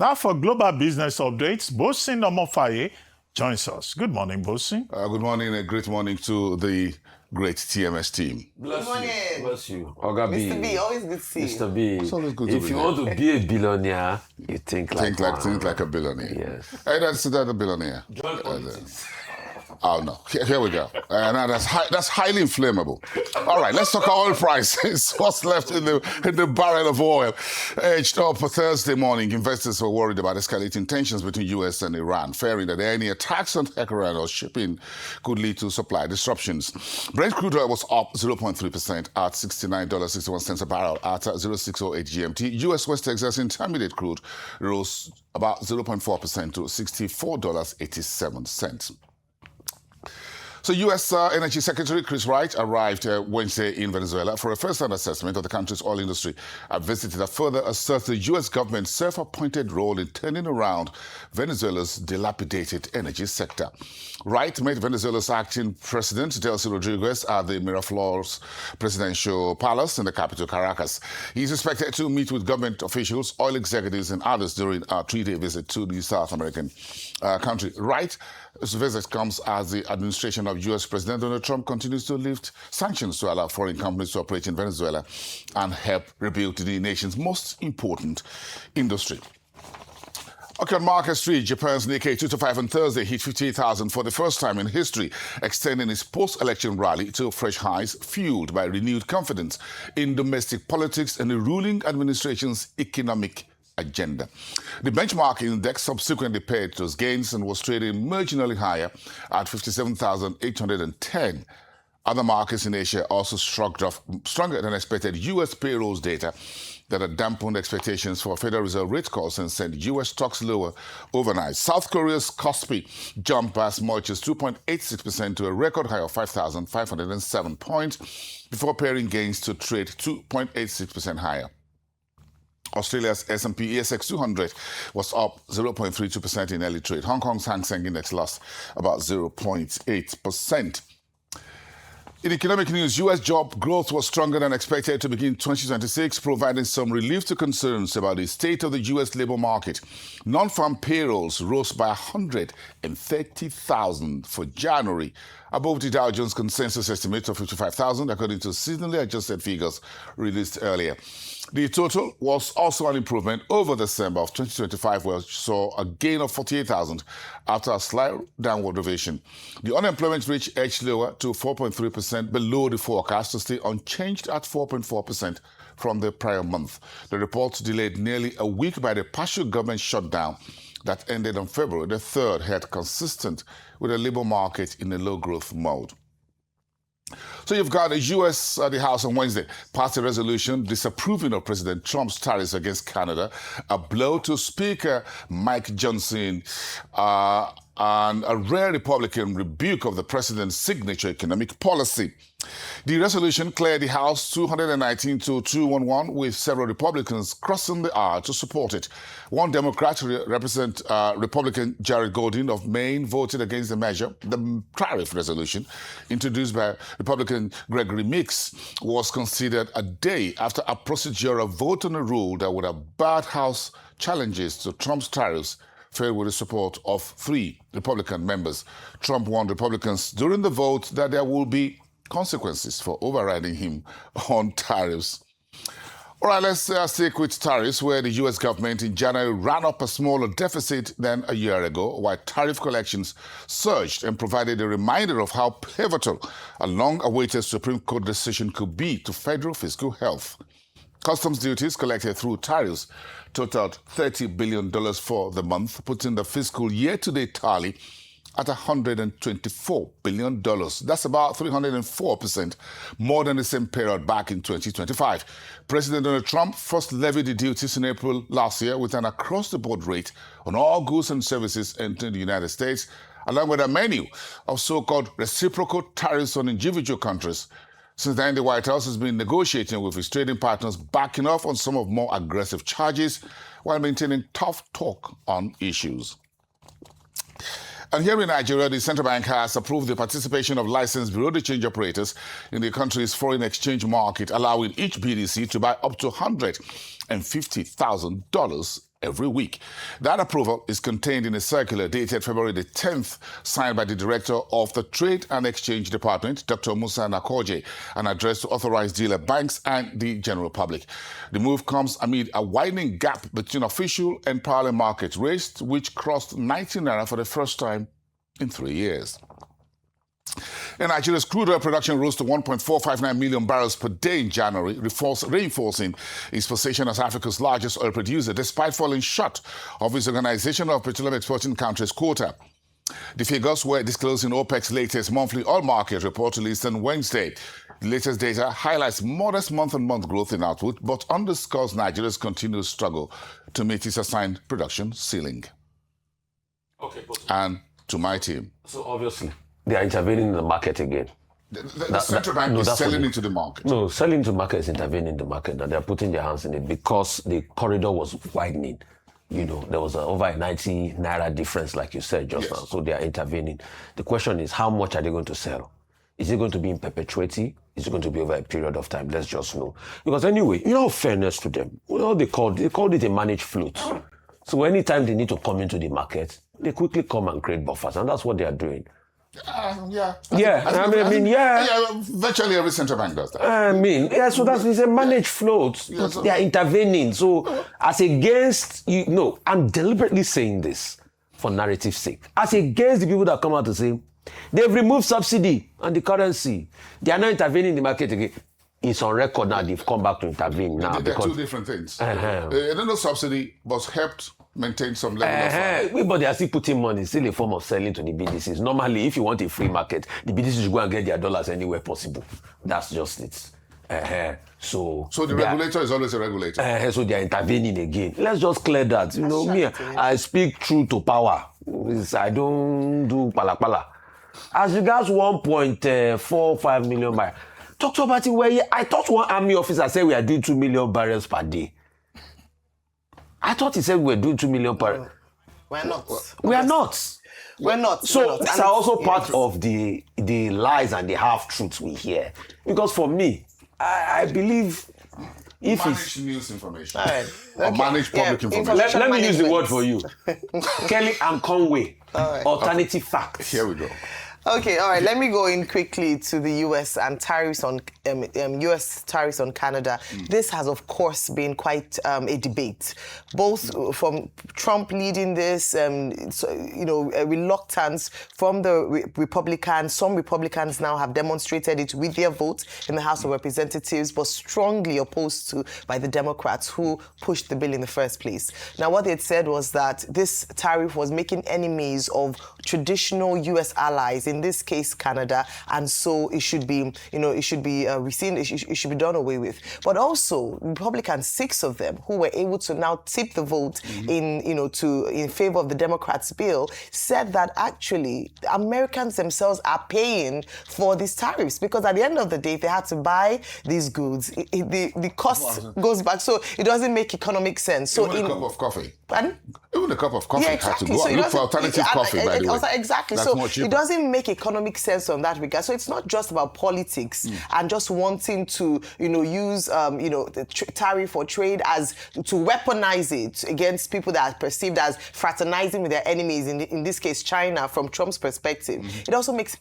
Now for global business updates, Bosin Omofaye joins us. Good morning, Bosin. Good morning, a great morning to the great TMS team. Good morning. Bless you. Oga B. Mr. B, always good to see you. Mr. B. It's always good to if be you here. want to be a billionaire, you think like Think like a billionaire. Yes. Hey, that's a billionaire. Join politics. Oh no! Here we go. Now that's highly inflammable. All right, let's talk oil prices. What's left in the barrel of oil? Edged up for Thursday morning. Investors were worried about escalating tensions between U.S. and Iran, fearing that any attacks on Tehran or shipping could lead to supply disruptions. Brent crude oil was up 0.3% at $69.61 a barrel at 0608 GMT. U.S. West Texas Intermediate crude rose about 0.4% to $64.87. So U.S. Energy Secretary Chris Wright arrived Wednesday in Venezuela for a first-hand assessment of the country's oil industry. A visit that further asserts the U.S. government's self-appointed role in turning around Venezuela's dilapidated energy sector. Wright met Venezuela's acting president, Delcy Rodriguez, at the Miraflores presidential palace in the capital, Caracas. He's expected to meet with government officials, oil executives, and others during a three-day visit to the South American country. Wright's visit comes as the administration of U.S. President Donald Trump continues to lift sanctions to allow foreign companies to operate in Venezuela and help rebuild the nation's most important industry. Okay, on Market Street, Japan's Nikkei 225 on Thursday hit 58,000 for the first time in history, extending its post-election rally to fresh highs, fueled by renewed confidence in domestic politics and the ruling administration's economic agenda. The benchmark index subsequently paid those gains and was trading marginally higher at 57,810. Other markets in Asia also shrugged off stronger than expected U.S. payrolls data that had dampened expectations for Federal Reserve rate cuts and sent U.S. stocks lower overnight. South Korea's Kospi jumped as much as 2.86% to a record high of 5,507 points before pairing gains to trade 2.86% higher. Australia's S&P ASX 200 was up 0.32% in early trade. Hong Kong's Hang Seng Index lost about 0.8%. In economic news, U.S. job growth was stronger than expected to begin 2026, providing some relief to concerns about the state of the U.S. labor market. Non-farm payrolls rose by 130,000 for January, above the Dow Jones consensus estimate of 55,000, according to seasonally adjusted figures released earlier. The total was also an improvement over December of 2025, where it saw a gain of 48,000 after a slight downward revision. The unemployment rate edged lower to 4.3%, below the forecast to stay unchanged at 4.4% from the prior month. The report, delayed nearly a week by the partial government shutdown that ended on February the 3rd, held consistent with a labor market in a low-growth mode. So you've got the U.S. The House on Wednesday passed a resolution disapproving of President Trump's tariffs against Canada, a blow to Speaker Mike Johnson, and a rare Republican rebuke of the president's signature economic policy. The resolution cleared the House 219 to 211, with several Republicans crossing the aisle to support it. One Democrat, Republican Jared Golden of Maine, voted against the measure. The tariff resolution, introduced by Republican Gregory Meeks, was considered a day after a procedural vote on a rule that would have barred House challenges to Trump's tariffs failed with the support of 3 Republican members. Trump warned Republicans during the vote that there will be consequences for overriding him on tariffs. All right, let's stick with tariffs, where the U.S. government in January ran up a smaller deficit than a year ago, while tariff collections surged and provided a reminder of how pivotal a long-awaited Supreme Court decision could be to federal fiscal health. Customs duties collected through tariffs totaled $30 billion for the month, putting the fiscal year-to-date tally at $124 billion. That's about 304% more than the same period back in 2025. President Donald Trump first levied the duties in April last year with an across-the-board rate on all goods and services entering the United States, along with a menu of so-called reciprocal tariffs on individual countries. Since then, the White House has been negotiating with its trading partners, backing off on some of more aggressive charges while maintaining tough talk on issues. And here in Nigeria, the central bank has approved the participation of licensed bureau de change operators in the country's foreign exchange market, allowing each BDC to buy up to $150,000 every week. That approval is contained in a circular dated February the 10th, signed by the Director of the Trade and Exchange Department, Dr. Musa Nakoje, and addressed to authorized dealer banks and the general public. The move comes amid a widening gap between official and parallel market rates, which crossed 90 naira for the first time in 3 years. And Nigeria's crude oil production rose to 1.459 million barrels per day in January, reinforcing its position as Africa's largest oil producer, despite falling short of its Organization of Petroleum Exporting Countries quota. The figures were disclosed in OPEC's latest monthly oil market report released on Wednesday. The latest data highlights modest month-on-month growth in output, but underscores Nigeria's continued struggle to meet its assigned production ceiling. Okay, and to my team. So obviously, they are intervening in the market again. The central bank is selling into the market. No, selling into the market is intervening in the market. Now they're putting their hands in it because the corridor was widening. You know, there was over a 90 naira difference, like you said just now. So they are intervening. The question is, how much are they going to sell? Is it going to be in perpetuity? Is it going to be over a period of time? Let's just know. Because anyway, in all fairness to them, they called it a managed float. So anytime they need to come into the market, they quickly come and create buffers, and that's what they are doing. Virtually every central bank does that. So it's a managed float. But they are intervening. So as against, I'm deliberately saying this for narrative's sake. As against the people that come out to say, they've removed subsidy on the currency. They are not intervening in the market again. It's on record now. They've come back to intervene now. They're two different things. No subsidy was helped maintain some level of... Everybody are still putting money. It's still a form of selling to the BDCs. Normally, if you want a free market, the BDCs should go and get their dollars anywhere possible. That's just it. So the regulator is always a regulator. So they are intervening again. Let's just clear that. I speak true to power. I don't do pala. As regards 1.45 million barrels, talk to about it where I thought one army officer said we are doing 2 million barrels per day. I thought he said we were doing 2 million barrels. We're not. We are not. We're not. So these are also part of the lies and the half-truths we hear. Because for me, I believe if managed news information. All right. Or managed public information. Let me use the word for you. Kelly and Conway. Alternative facts. Here we go. Okay, all right. Let me go in quickly to the U.S. and tariffs on U.S. tariffs on Canada. This has, of course, been quite a debate, both from Trump leading this, a reluctance from the Republicans. Some Republicans now have demonstrated it with their vote in the House of Representatives, but strongly opposed to by the Democrats who pushed the bill in the first place. Now, what they had said was that this tariff was making enemies of traditional U.S. allies, in this case Canada, and so it should be, rescinded, it should be done away with. But also, Republicans, 6 of them, who were able to now tip the vote in favor of the Democrats' bill, said that actually Americans themselves are paying for these tariffs, because at the end of the day, they had to buy these goods. The cost goes back, so it doesn't make economic sense. So even a cup of coffee. Pardon? Even a cup of coffee had to go. So Look for alternative coffee, by the way. Exactly. That's so it doesn't make economic sense on that regard. So it's not just about politics and just wanting to, use, the tariff or trade as to weaponize it against people that are perceived as fraternizing with their enemies. In this case, China, from Trump's perspective. It also makes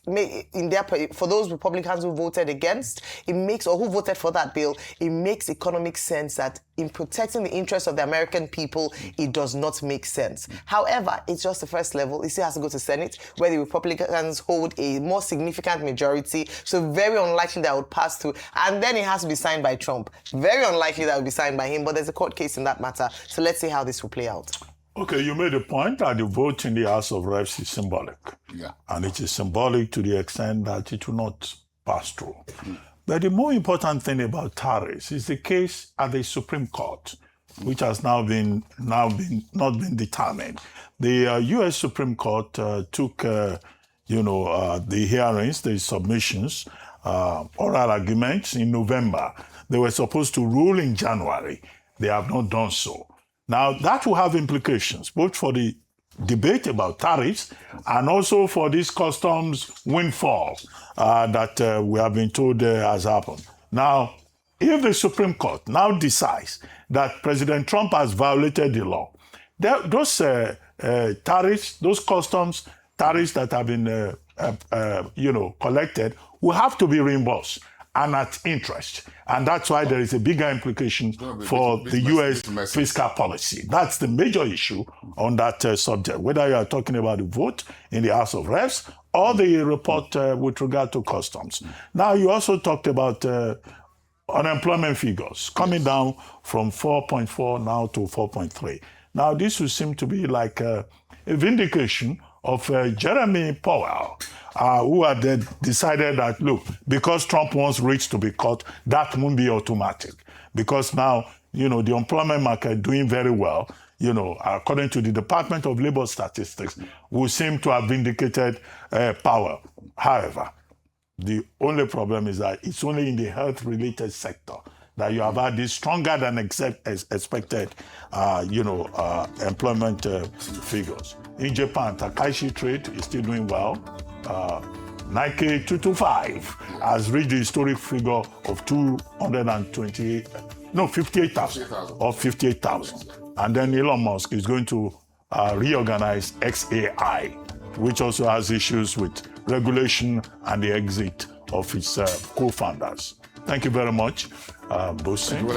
for those Republicans who voted against, or who voted for that bill, it makes economic sense that in protecting the interests of the American people, it does not make sense. However, it's just the first level. It still has to go to Senate, where the Republicans hold a more significant majority. So very unlikely that would pass through. And then it has to be signed by Trump. Very unlikely that would be signed by him, but there's a court case in that matter. So let's see how this will play out. Okay, you made a point that the vote in the House of Reps is symbolic. Yeah. And it is symbolic to the extent that it will not pass through. But the more important thing about tariffs is the case at the Supreme Court, which has not been determined. The U.S. Supreme Court took, the hearings, the submissions, oral arguments in November. They were supposed to rule in January. They have not done so. Now, that will have implications, both for the debate about tariffs and also for this customs windfall that we have been told has happened. Now, if the Supreme Court now decides that President Trump has violated the law, those tariffs, those customs tariffs that have been collected will have to be reimbursed and at interest. And that's why there is a bigger implication for the U.S. fiscal policy. That's the major issue on that subject, whether you are talking about the vote in the House of Reps or the report with regard to customs. Now, you also talked about unemployment figures coming down from 4.4 now to 4.3. Now, this would seem to be like a vindication of Jeremy Powell, who had decided that, look, because Trump wants rates to be cut, that won't be automatic. Because now, the employment market doing very well, according to the Department of Labor Statistics, will seem to have vindicated Powell. However, the only problem is that it's only in the health-related sector that you have had this stronger than expected, employment figures. In Japan, Takaishi trade is still doing well. Nike 225 has reached the historic figure of 58,000 or 58,000. And then Elon Musk is going to reorganize XAI, which also has issues with regulation and the exit of its co-founders. Thank you very much, Bosin.